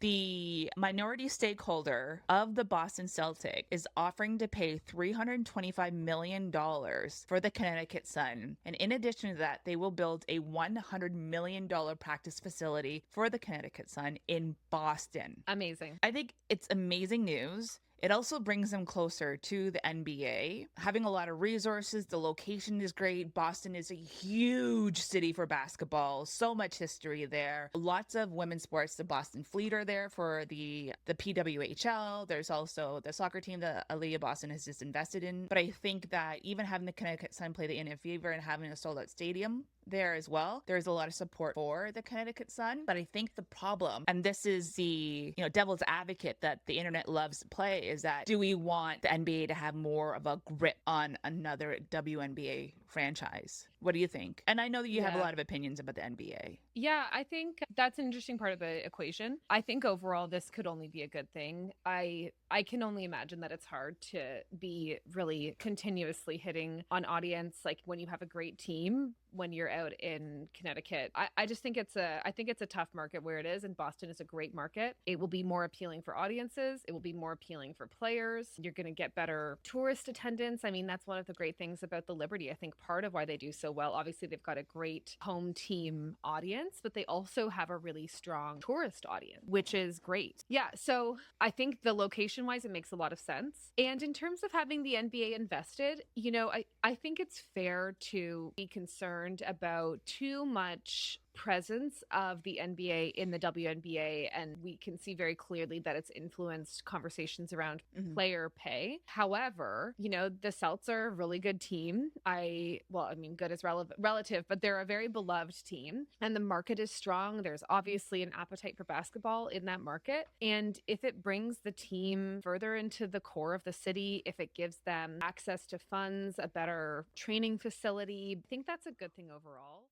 the minority stakeholder of the Boston Celtics is offering to pay $325 million for the Connecticut Sun. And in addition to that, they will build a $100 million practice facility for the Connecticut Sun in Boston. Amazing. I think it's amazing news. It also brings them closer to the NBA, having a lot of resources. The location is great. Boston is a huge city for basketball. So much history there. Lots of women's sports. The Boston Fleet are there for the PWHL. There's also the soccer team that Aaliyah Boston has just invested in. But I think that even having the Connecticut Sun play the NF Fever and having a sold-out stadium there as well, there's a lot of support for the Connecticut Sun. But I think the problem, and this is the devil's advocate that the internet loves to play, is that do we want the NBA to have more of a grip on another WNBA franchise? What do you think? And I know that you have a lot of opinions about the NBA. Yeah, I think that's an interesting part of the equation. I think overall this could only be a good thing. I can only imagine that it's hard to be really continuously hitting on audience like when you have a great team when you're out in Connecticut. I just think it's a tough market where it is, and Boston is a great market. It will be more appealing for audiences. It will be more appealing for players. You're going to get better tourist attendance. I mean, that's one of the great things about the Liberty. I think part of why they do so well, obviously they've got a great home team audience, but they also have a really strong tourist audience, which is great. Yeah, so I think the location wise, it makes a lot of sense. And in terms of having the NBA invested, I think it's fair to be concerned about too much presence of the NBA in the WNBA, and we can see very clearly that it's influenced conversations around player pay. However, the Celts are a really good team. Good is relative, but they're a very beloved team, and the market is strong. There's obviously an appetite for basketball in that market, and if it brings the team further into the core of the city, if it gives them access to funds, a better training facility, I think that's a good thing overall.